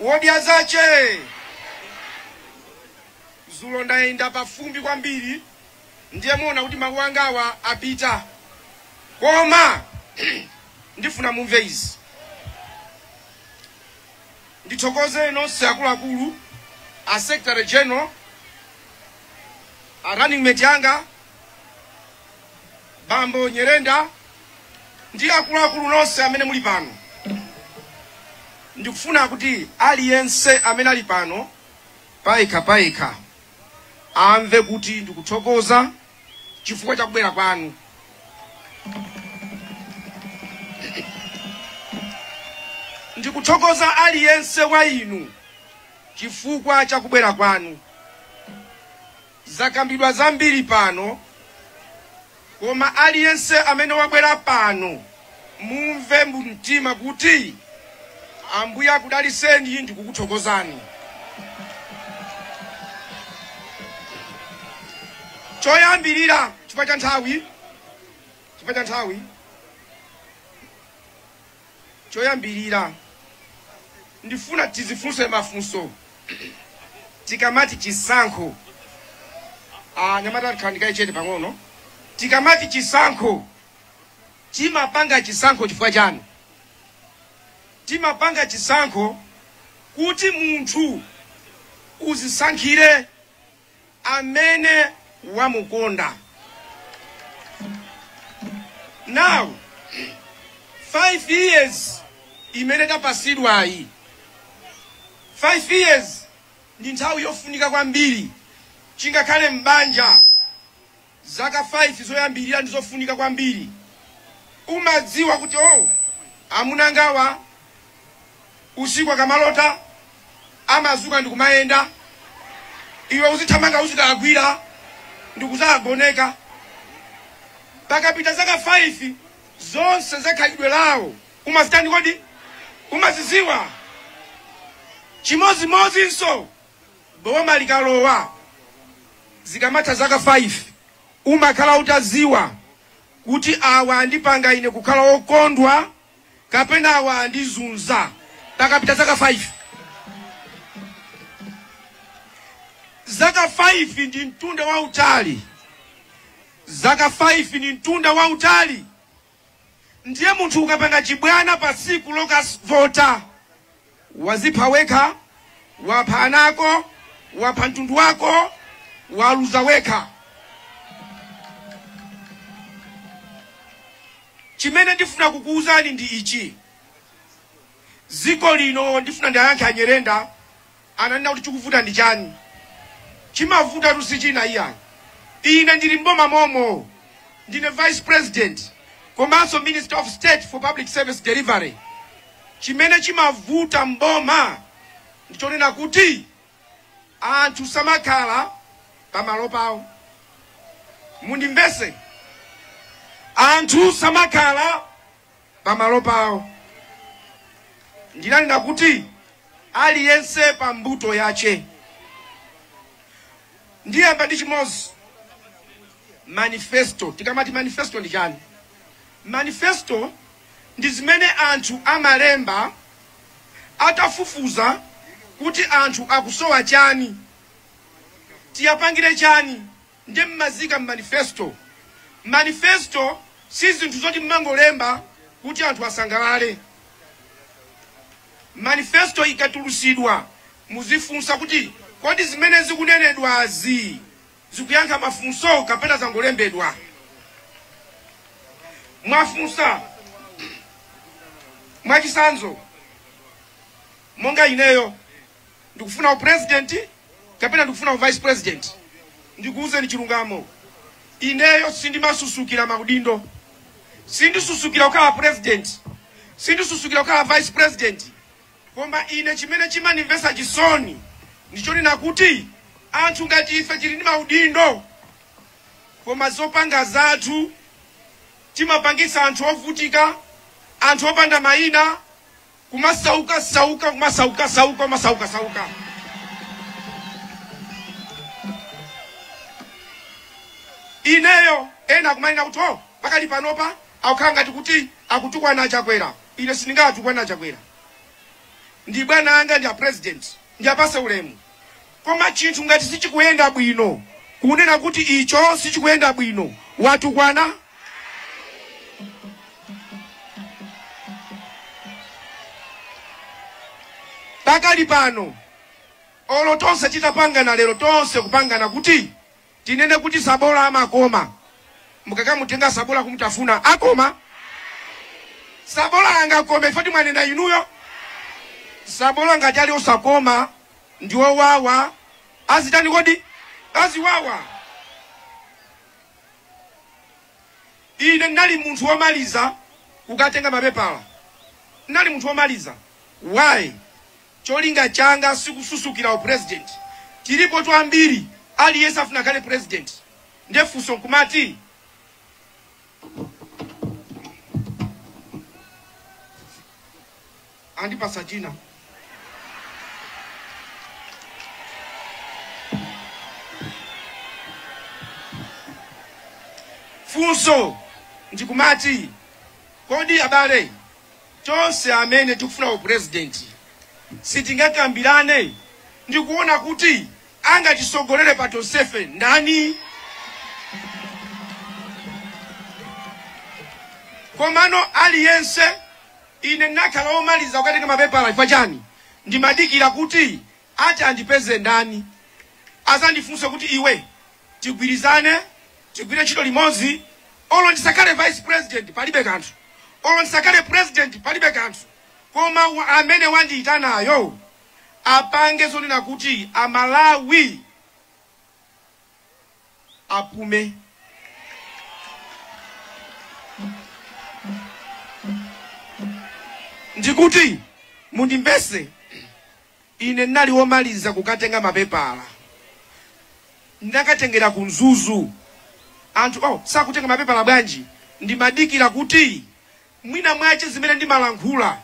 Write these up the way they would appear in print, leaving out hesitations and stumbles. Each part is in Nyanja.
Kodi azache zulo ndaenda pafumbi kwambiri ndiye muona kuti mawu angawa apita koma ndifuna mumve izi. Ndithokoze nonse akuluakulu a Secretary General a running mate yanga Bambo Nyerenda ndi akuluakulu nonse amene muli pano. Ndikufuna kuti aliyense amene ali pano paika amve kuti ndikuthokoza chifukwa cha kubwera kwanu. Ndikuthokoza aliyense wa inu chifukwa cha kubwera kwanu. Zakambidwa zambiri pano koma aliyense amene wabwera pano mumve mumtima kuti Ambuye akudaliseni ndikukuthokozani. Choyambirira chifukwa cha nthawi choyambirira ndifuna tizifunse mafunso. Tikamati chisankho nyamata khandika ichete pang'ono. Tikamati chisankho timapanga chisankho chifukwa chani? Timapanga chisankho kuti munthu uzisankhire amene wamukonda. Now 5 years imene tapasidwayi 5 years ndi nthawi yofunika kwambiri. Chingakhale mbanja zaka 5 zoyambirira ndi zofunika kwambiri. Umadziwa kuti amunangawa usiku akamalota amazuka ndikumayenda, iwe uzithamanga uzikagwira ndikuzagoneka. Pakapita zaka 5 zonse zakhalidwe lawo umazitani kodi umaziziwa. Chimozimozinso boma likalowa zikamatha zaka 5 umakhala utaziwa kuti awa andipanga ine kukhala wokondwa kapena awa andizunza. Pakapita zaka 5 zaka 5 ndi mtunda wautali. Zaka 5 ni mtunda wautali. Ndiye munthu ukapanga chibwana pa siku lokavota wazipha wekha, wapha anako, wapha mtundu wako, waluza wekha. Chimene ndifuna kukuwuzani ndi ichi. Ziko lino ndifuna ndayankha Nyerenda ananena kuti chikuvuta ndi chani. Chimavuta tusichina iya. Ine ndili mboma momo. Ndine Vice President komanso Minister of State for Public Service Delivery. Chimene chimavuta mboma ndichonena kuti anthu samakhala pamalo pawo. Mundimvese. Anthu samakhala pamalo pawo. Ndinanena kuti aliyense pa mbuto yache. Ndiyamba ndi chimozi. Manifesto. Tikamati manifesto ndi chani? Manifesto ndi zimene anthu amalemba atafufuza kuti anthu akusowa chani, tiyapangire chani, ndiye mmazika manifesto. Manifesto si zinthu zoti mmangolemba kuti anthu asangalale. Manifesto ikatulusidwa muzifunsa kuti kodi zimene zikunenedwazi zikuyankha mafunso kapena zangolembedwa. Mwafunsa mwachisanzo monga ineyo ndikufuna upresident kapena ndikufuna vice president. Ndikuuze ni chilungamo. Ineyo sindimasusukira maudindo. Sindisusukira kukhala president. Sindisusukira kukhala vice president. Koma ine chimene chimanimvesa chisoni ndichonena kuti anthu ngati ife tili ndi maudindo koma zopanga zathu timapangisa anthu ovutika, anthu opanda mayina, kumasauka. Ineyo ena kumanena kuti pakali panopa akukhala ngati kuti akutukwana achakwera. Ine sindingatukwana achakwera. ndi bwana anga ndi president ndi apase ulemu. Koma chinthu ngati sichikuyenda bwino, kunena kuti icho sichikuyenda bwino, watukwana. Pakali pano olo tonse titapangana lero tonse kupangana kuti tinene kuti Sabola amakoma. Mukakamutenga Sabola kumutafuna akoma. Sabola angakome fati mwanena inuyo. Sabola ngati ali osakoma ndiwo wawa. Azitani kodi? Aziwawa. Ine nali munthu womaliza kukatenga mapepala. Nali munthu womaliza. Why? Cholinga changa sikususukira u president. Tilipo twambiri aliyense afuna kale president. Ndefunso nkumati andi pasajina. Funso ndikumati kodi abale tonse amene tikufuna u president sitingakambirane ndikuona kuti angatisogolere pa tonsefe ndani? Komano aliyense ine nakhala omaliza kukatenga mapepala chifukwa chani? Ndimadikira kuti ati andipeze ndani. Azandifunse kuti iwe tigwirizane, tigwire ntchito limodzi, olo ndisakale vice president palibe kanthu, olo ndisakale president palibe kanthu. Koma amene wandiitanayo apange zonena kuti Amalawi apume. Ndikuti mundimvese, ine nali womaliza kukatenga mapepala. Ndakatengera kunzuzu. Anthu sakutenga mapepala bwanji. Ndimadikira kuti mwina mwache zimene ndimalankhula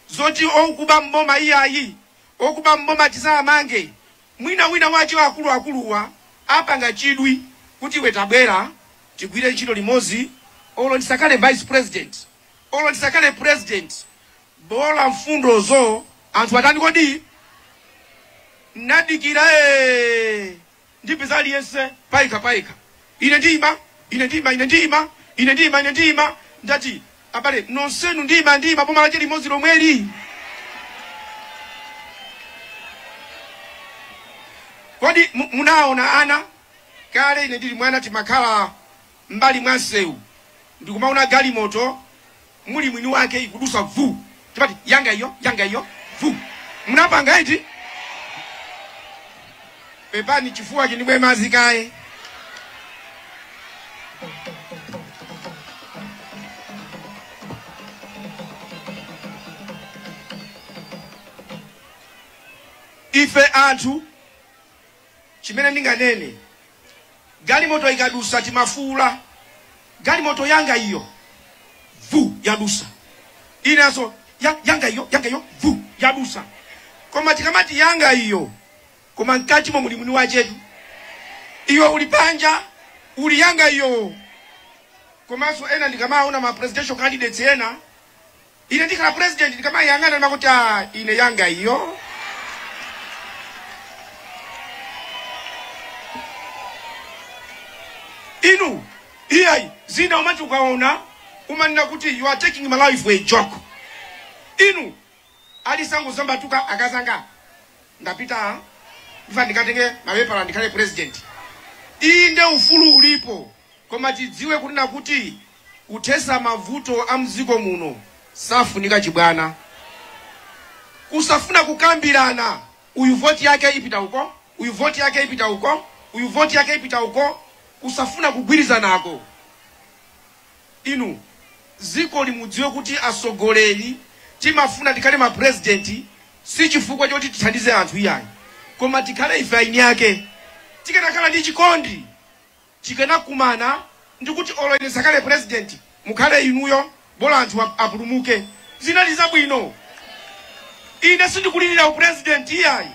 zoti okuba mboma iyayi, okuba mboma tisamange, mwina wache akuluwa apanga chidwi kuti iwe tabwera tigwire ntchito limodzi, olo ndisakale vice president, olo ndisakale president. Bola mfundozo anthu atani kodi? Nadikira ndipeza aliyense paika. Ine ndima. Ndati abale nonsenu ndima boma lache limodzi lomweli. Kodi munaona ana kale ine ndili mwana timakhala mbali mwa nsewu, ndikumaona gali moto muli mwini wake ikudusa vu. Tipati yanga iyo vu. Munapanga iti? Pepani chifuwa chinibwe mazi kae. Ife anthu chimene ndinganene, gali moto ikadusa timafula, gali moto yanga iyo vu yadusa. Inaso yanga iyo vu yadusa. Koma tikamati yanga iyo, koma nkati mo muli mwini wachetu, iyo ulipanja uli yanga iyo. Komanso ena ndikamaona ma presidential candidates ena, ine ndikhala president ndikamayang'ana makuti ine yanga iyo. Inu iyai zina umati ukaona umanena kuti you are taking my life for a joke. Inu alisangu zambatuka akazanga ndapita ifa ndikatenge mapepala ndikhale president. Inde ufulu ulipo, koma tidziwe kunena kuti kuthesa mavuto a mdziko muno safunika chibwana. Kusafuna kukambirana uyu voti yake ipita uko, uyu voti yake ipita uko, uyu voti yake ipita uko, usafuna kugwiriza nako. Inu ziko limudziwe kuti asogoleri timafuna tikale ma president si chifukwa choti tithandize anthu iyayi, koma tikale ife aini yake. Tikanakhala ndi chikondi tikanakumana ndikuti olo ine sakale president mukhale inuyo bola anthu apulumuke. Zinali zabwino. Ine sindikulirira u president iyayi,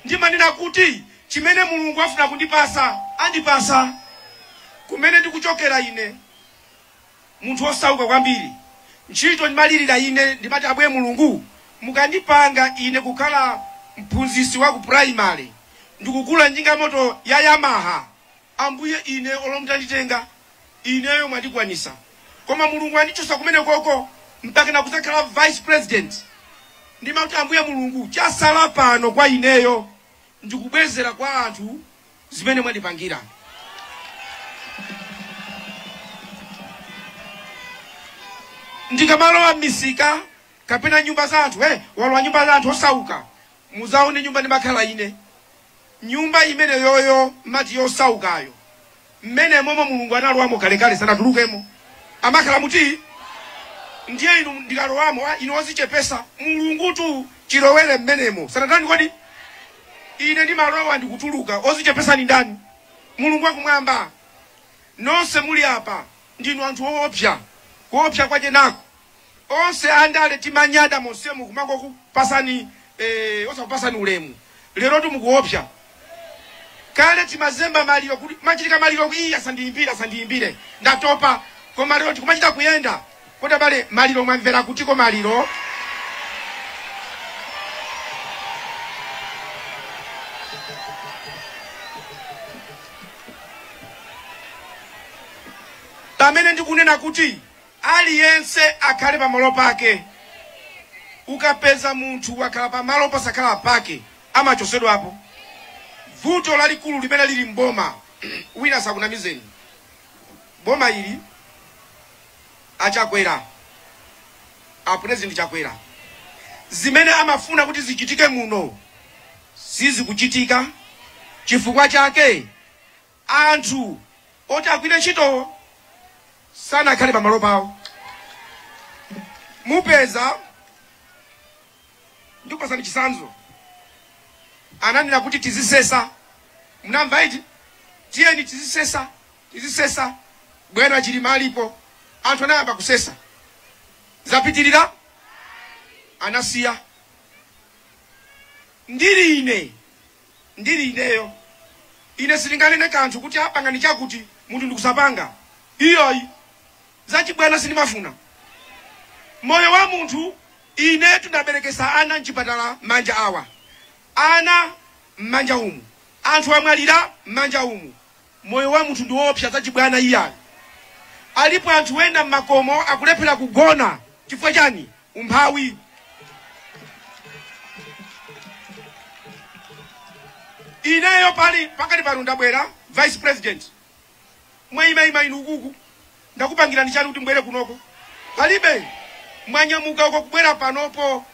ndimanena kuti chimene Mulungu afuna kundipasa andipasa. Kumene ndikuchokera ine munthu osauka kwambiri, ntchito ndimalirira ine ndimati abwe Mulungu mukandipanga ine kukhala mphunzitsi wa ku primary ndikugula njinga moto ya Yamaha ambuye ine olomtanditenga ineyo mwandikwanisa koma mulungu andichosa kumene koko mpaka na kuzakhala vice president ndimauti ambuye mulungu chasala pano kwa ineyo ndikubwezera kwa anthu zimene mwandipangira. Ndikamalowa misika kapena nyumba za anthu walwa nyumba za anthu osauka muzaone nyumba ndimakhala ine nyumba imene yoyo mati yosaukayo mmene momo mulungu analowamo kalekale sanatulukemo amakhala muti ndiye inu ndikalowamo inu ozichepesa mulungu tu chilowere mmenemo sanatani kodi ine ndimalowa ndikutuluka ozichepesa ni ndani mulungu akumwamba. Nonse muli apa ndinu anthu oopsa kuopsa kwache nako onse andale timanyada monsemu kumako kupasani osakupasani ulemu lero tumukuopsa kale timazemba maliro kuti machitika maliro iyi asandiimbire ndatopa koma lero tikumachita kuyenda kodi bale maliro mwamvera kutiko maliro pamene ndikunena kuti aliyense akhale pamalo pake. Ukapeza munthu wakhala pamalo pasakhala pake amachosedwapo. Vuto lalikulu limene lili mboma wina sakunamizeni boma ili achakwera apresident chakwera zimene amafuna kuti zichitike muno sizikuchitika chifukwa chake anthu oti agwire ntchito sana akhale pamalo pawo. Mupeza ndikupasani chisanzo ananena kuti tizisesa mnamva iti tiyeni tizisesa bwena chilima alipo anthu anayamba kusesa zapitirira anasiya ndiri ineyo ine silinganene kanthu kuti apangani chakuti munthu ndikusapanga iyoyi zachibwana sinimafuna moyo wa munthu ine tunaberekesa ana mchipatala manja awa ana manja umu anthu amwalira manja umu moyo wa munthu ndiwoopsa zachibwana iyayi alipo anthu wenda mmakomo akulephera kugona chifukwa chani umphawi. Ineyo pakati pano ndabwera vice president mwaima inu ukuku ndakupangira ndichani kuti mbwere kunoko palibe mwanyamuka uko kubwera panopo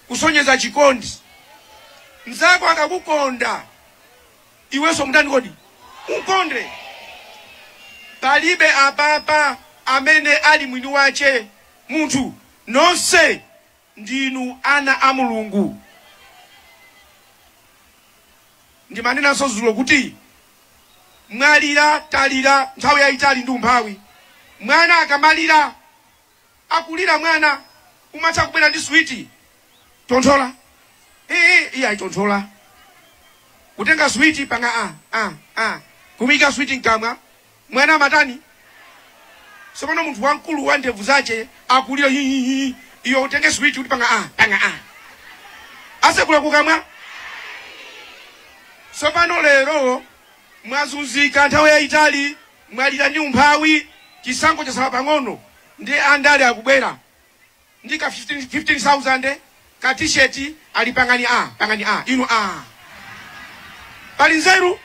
kusonyeza chikondi mzako akakukonda iweso mndani kodi unkonde palibe apapa amene ali mwini wache munthu nonse ndinu ana a Mulungu. Ndimanena zulo kuti mwalira talira nthawi yayitali ndi umphawi mwana akamalira akulira mwana umatha kubwera ndi switi tonthola iya tonthola kutenga switi panga kumika switi nkamwa mwana matani sopano munthu wankulu wa ndevu zache akulira iyo utenge switi kuti panga asekula kukamwa. Sopano lero mwazunzika nthawi yayitali mwalira ndi umphawi chisankho chasala pang'ono ndi andale akubwera ndi ka 15,000 ka t-shirt ali pangani inu pali nzeru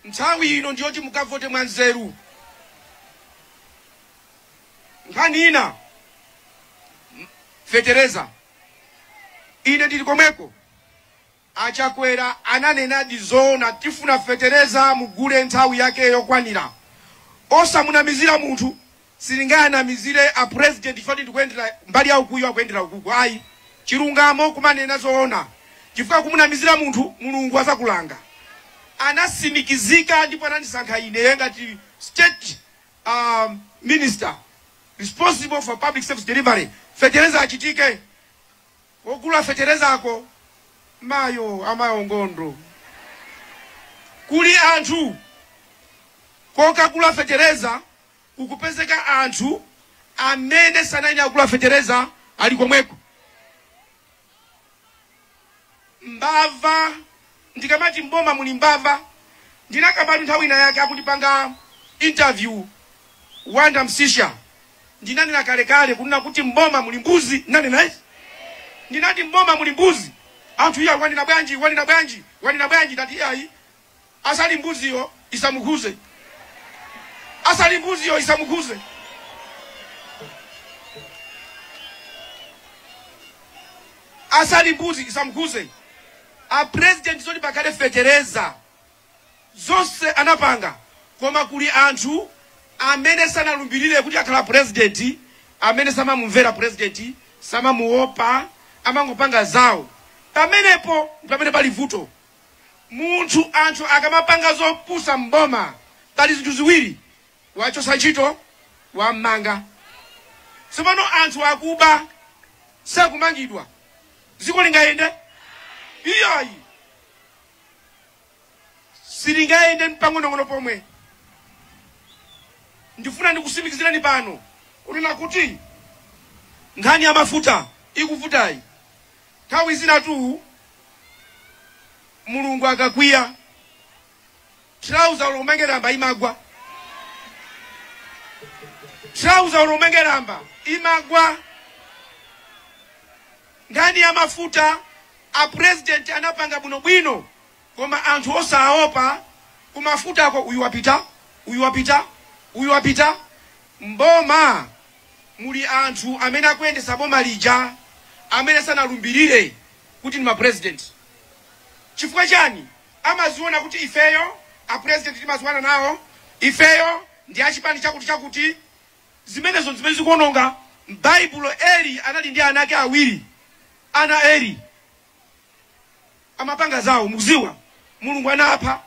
nthawi ino ndiyoti mukavote mwa nzeru. Nkhani ina fetereza ine ndili komweko achakwera ananena dizona tifuna fetereza mugule nthawi yake yokwanira osamunamizira munthu silinganamizire a president ifati ndikuendera mbali ya ukuyo akuendera ukuku ayi chilungamo kumanena zoona chifukwa kumunamizira munthu mulungu azakulanga. Anasimikizika ndipo anandisankha ine ngati state minister responsible for public service delivery. Fetereza achitike ogula fetereza ako mayo amayo ngondo kuli anthu kokagula fetereza ukupezeka anthu amene sananya kugula fetereza ali komweko. Mbava ndikamati mboma muli mbava ndinakabatu nthawi ina yake akundipanga interview wanda msisha ndinanena kalekale kunena kuti mboma muli mbuzi nane ndinati mboma muli mbuzi anthu iya wanina bwanji ndati ayi asali mbuziyo isamukhuze asali mbuzi isamukhuze. A president zoti pakale fetereza zonse anapanga koma kuli anthu amene sanalumbirire kuti akhala president, amene samamumvera president, samamuopa, amangopanga zawo. Pamenepo pamene pali vuto. Munthu anthu akamapanga zopusa mboma pali zinthu ziwiri: wachosa ntchito, wamanga. Tsopano anthu akuba sakumangidwa, dziko lingayende? Iyayi silingayende mpang'onong'ono pomwe. Ndifuna ndikusimikizirani pano unena kuti nkhani ya mafuta ikuvutayi. Nthawi zinatu Mulungu akakwiya trouser lomengeramba imagwa. Trouser lomengeramba imagwa. Nkhani ya mafuta a president anapanga bwino koma anthu osaopa kumafuta ako uyu wapita. Mboma muli anthu amene akuyendesa boma lija amene sanalumbirire kuti ni ma president. Chifukwa chani? Amaziona kuti ifeyo a president timaziwana nawo, ifeyo ndi achipani chakuti zimenezo zimene zikuononga. M'Baibulo Eli anali ndi ana ake awiri, ana Eli amapanga zawo muziwa Mulungu anapha.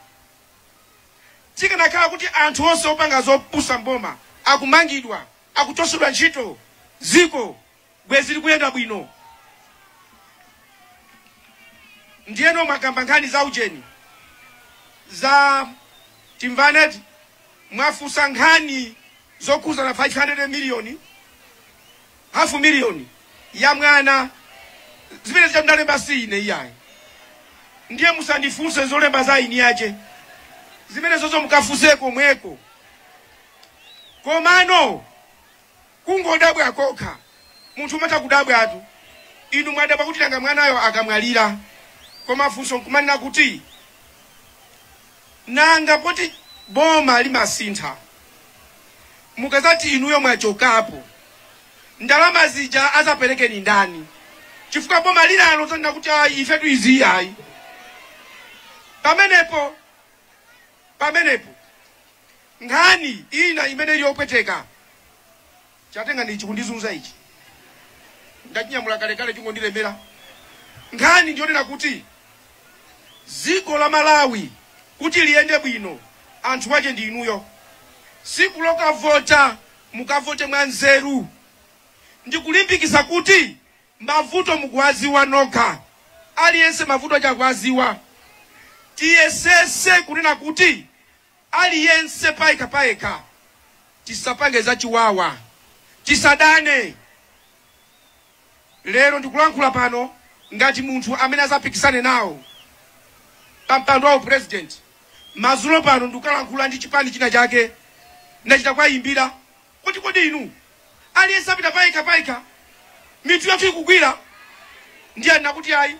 Tikanakhala kuti anthu onse opanga zopusa mboma akumangidwa, akuchosedwa ntchito, ziko bwezi likuyenda bwino. Ndiyeno mwagamba nkhani za ujeni za Tamvani, mwafusa nkhani zokhuza na 500 million, half million ya mwana zimene zichamudalemba sine iyayi. Ndiye musandifunse zolemba za ini yache zimene zozo mukafuseko mweko. Komano kungodabwa akokha munthu umata kudabwa atu inu mwadabwa kuti nanga mwanayo akamwalira. Koma funso nkumanena kuti nanga poti boma limasintha mukazati inuyo mwachokapo ndalama zija azaperekeni ndani? Chifukwa boma linalo zanena kuti ife tuiziyayi. Pamenepo nkhani ina imene yopweteka chatenga ndi chikundizunza ichi ndachinyamula kalekale chingondilemera. Nkhani ndionena kuti ziko la Malawi kuti liyende bwino anthu wache ndi inuyo. Siku lokavota mukavote mwanzeru. Ndikulimbikisa kuti mavuto mukuwaziwa nokha, aliyense mavuto achakuwaziwa. Tiyesese kunena kuti aliyense paika tisapange za chiwawa, tisadane. Lero ndikulankhula pano ngati munthu amene azapikisane nawo pampando wa president. Mazulo pano ndikulankhula ndi chipani china chake ndachita kwayimbira kodi inu aliyense apita paika mitu yathu ikugwira. Ndiye nakuti ayi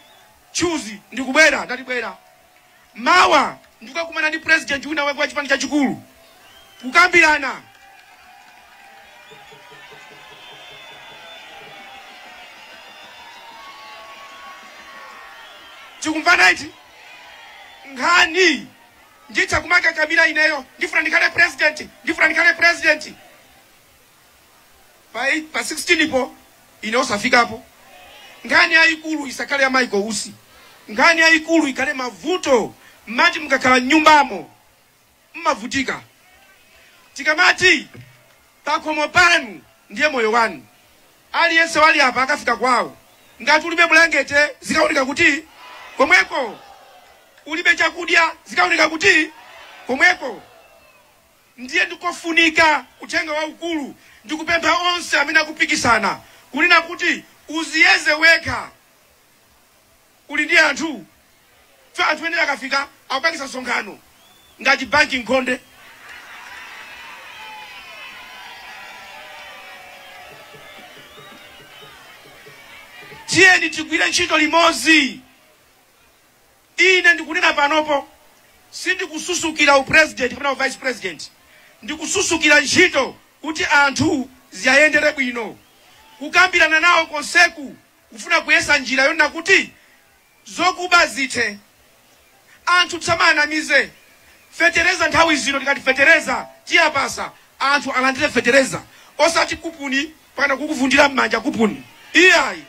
chuzi ndikubwera, ndatibwera mawa ndikukumana ndi president wina wa chipani chachikulu kukambirana. Chikumvana iti nkhani nditha kumaka kabila ineyo ndifuna ndikhale president. Pa 16 ipo ine osafikapo. Nkhani yayikulu isakhale ya Michael Usi. Nkhani yayikulu ikhale mavuto mati mukakhala nyumbamo mmavutika. Tikamati pakhomo panu ndiye moyo wanu. Aliyense wali apa akafika kwawo ngati ulibe bulangete zikaoneka kuti komweko, ulibe chakudya zikaoneka kuti komweko. Ndiye ndikofunika uthenga wa ukulu ndikupempha onse amene akupikisana kunena kuti uziyeze weka uli ndi anthu fa anthu ene akafika akupangisa msonkhano ngati banki Nkhonde. Tiyeni tigwire ntchito limodzi. Ine ndikunena panopo sindikususukira upresident kapena vice president, ndikususukira ntchito kuti anthu ziyayendere bwino, kukambirana nawo konseku kufuna kuyesa njira yona kuti zokuba zithe. Anthu tsamanamize fetereza nthawi zino, tikati fetereza tiyapasa anthu alandire fetereza, osati kupuni pana kukuvundira m'manja kupuni iyayi.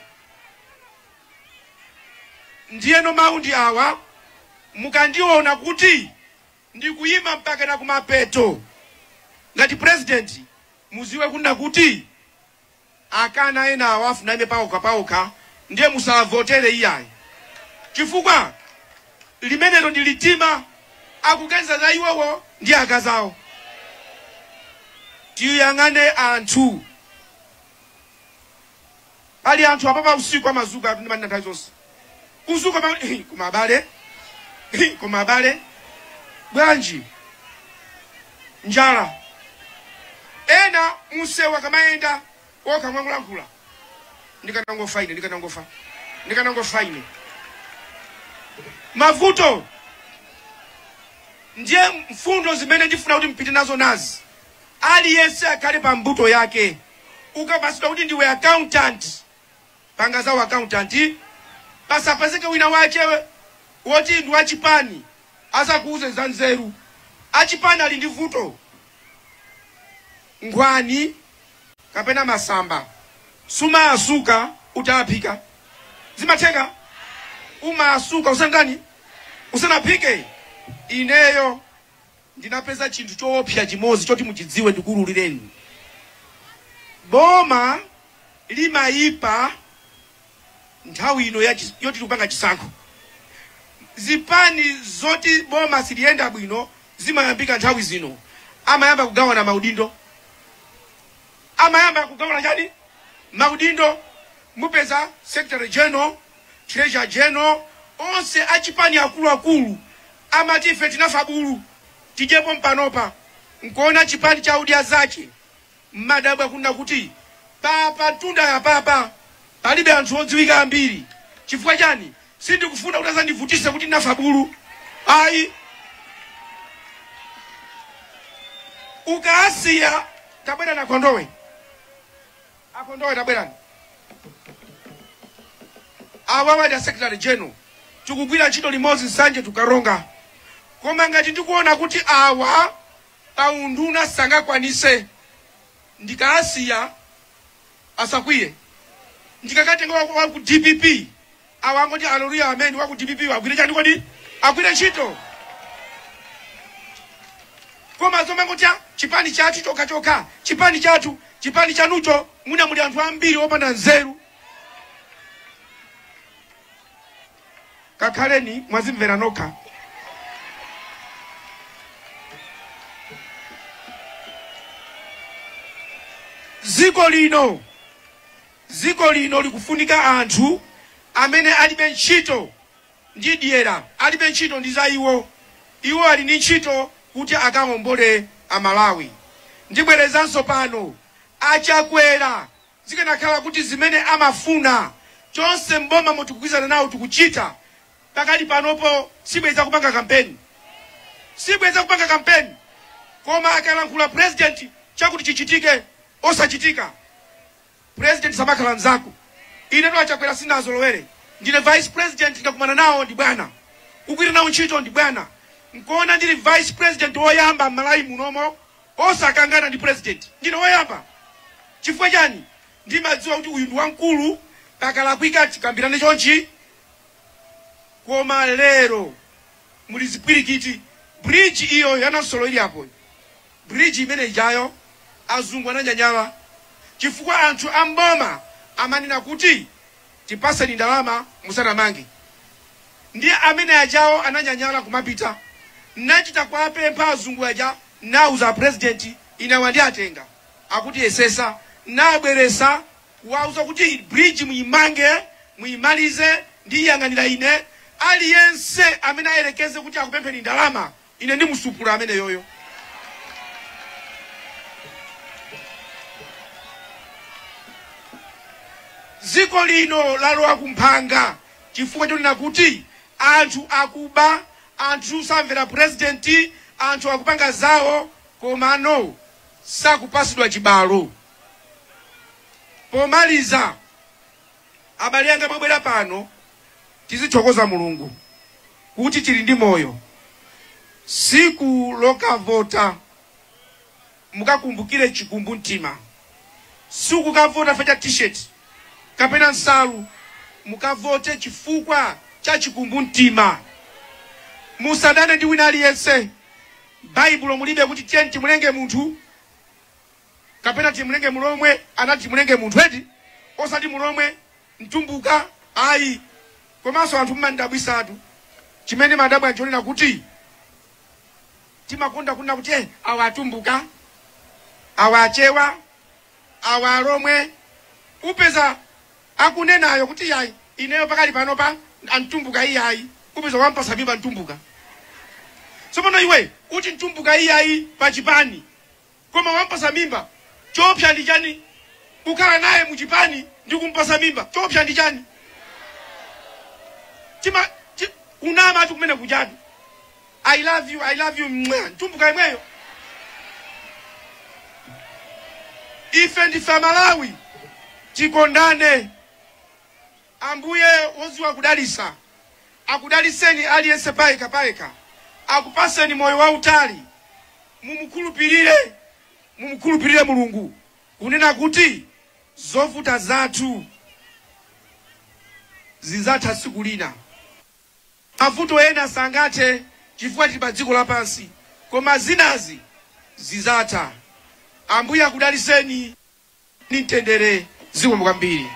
Ndiyeno maundi awa mukandiona kuti ndikuyima mpaka na kumapeto ngati president, muziwe kuna kuti akana ena awafu naime pauka ndiye musavotere iyayi, chifukwa limenelo ndi litima akuganiza za iwowo ndi akazawo. Tiyang'ane anthu, ali anthu apapa usiku amazuka atundi nthawi zonse kuzuka kumabale bwanji njala ena musewa kamayenda okamwangulankhula ndikanangofa ine mavuto. Ndiye mfundo zimene ndifuna kuti mpite nazo nazi, aliyense akhale pa mbuto yake. Ukapasidwa kuti ndiwe accountant, panga zawo accountant, pasapezeke wina wachewe woti ndi wachipani asakuuze za nzeru. Achipani ali ndi vuto, nkhwani kapena masamba suma asuka utapika zimatheka, umasuka usanapike. Ineyo ndinapeza chinthu choopsa chimozi choti muchidziwe ndikululireni. Boma limayipa nthawi ino yoti kupanga chisankho. Zipani zoti boma siliyenda bwino zimayambika nthawi zino, amayamba kugawana maudindo. Amayamba kugawana chani? Maudindo. Mupeza secretary general, treasurer general, onse achipani akulu amati ife tinafa bulu tijepo mpanopa. Nkuona chipani cha udia zache madabwa kuna kuti papa tunda ya papa palibe anthu odziwika ambiri. Chifukwa chani? Sindikufuna utaza ndivutise kuti nafa bulu. Ayi, ukaasiya tabwera na kondowe tabwera awawa da secretary general tukugwira ntchito limodzi nsanje tukaronga. Koma ngati ndikuona kuti awa paunduna sangakwanise, ndikaasiya asakwiye. Ndikakatenga wa ku DPP awangoti aloria amene wa ku DPP wagwire chani kodi agwire ntchito. Koma zomangoti chipani chathu choka chipani chanucho muna muli anthu ambiri opanda nzeru. Kakhaleni mwazimvera nokha. Ziko lino likufunika anthu amene alibe ntchito ndi dyera, alibe ntchito ndi za iwo ali ndi ntchito kuti akawombole Amalawi. Ndibwerezanso pano achakwera zikanakhala kuti zimene amafuna chonse mboma motikugwizana nawo tikuchita. Pakali panopo sibweza kupanga kampeni, koma akalankhula president chakuti chichitike osachitika, president samakhala nzako. Ine ndo achakwera sinazolowere, ndine vice president ndakumana nawo ndi bwana, kukwira nawo ntchito ndi bwana. Nkuona ndili vice president woyamba Malawi munomo osakangana ndi president, ndine woyamba. Chifukwa chani? Ndimadziwa kuti uyu ndi wamkulu, pakalakwika tikambirane chonchi. Koma lero muli zipwirikiti bridge iyo yanasolo ili apo, bridge imene ijayo azungu ananyanyala. Chifukwa anthu amboma amanena kuti tipaseni ndalama musanamange. Ndiye amene ajawo ananyanyala kumapita. Nachita kwapempha azungu aja nauza president inawa ndi atenga akuti esesa nabweresa wauza kuti bridge muimange muimalize ndi yang'anira ine aliyense amene ayerekeze kuti akupempheni ndalama ine ndi musupula amene yoyo. Ziko lino lalowa kumphanga chifukwa chonena kuti anthu akuba, anthu samvera presidenti, anthu akupanga zawo komano sakupasidwa chibalo. Pomaliza abale anga mabwera pano tizithokoza Mulungu kuti tili ndi moyo. Siku lokavota mukakumbukire chikumbu mtima. Siku kavota fecha t-shirt kapena nsalu, mukavote chifukwa cha chikumbu mtima. Musadane ndi wina aliyense. Baibulo mulibe kuti tieni timulenge munthu kapena timulenge mulomwe, anati timulenge munthu eti osati mulomwe mtumbuka ayi. Komanso anthu mmandabwisatu chimene madabwa anjonena kuti timakonda kunena kuti awa atumbuka, awa achewa, awa alomwe. Upeza akunenayo kuti yayi ineyo pakali panopa antumbuka iyayi, upeza wampasa mimba ntumbuka. Sopono iwe uti ntumbuka iyayi pachipani koma wampasa mimba, chopsa ndi chani? Ukala naye muchipani ndi kumpasa mimba, chopsa ndi chani? Unama ati kumene kujadu I love you ntumbuka imweyo. Ife ndife Malawi tikondane. Ambuye woziwa kudalisa akudaliseni aliyense paeka akupaseni moyo wautali. Mumukhulupirire Mulungu kunena kuti zovuta zathu zizatha siku lina. Mavuto ena sangathe chifukwa tili pa dziko lapansi koma zinazi zizatha. Ambuye akudaliseni nitendere zikomo kwambiri.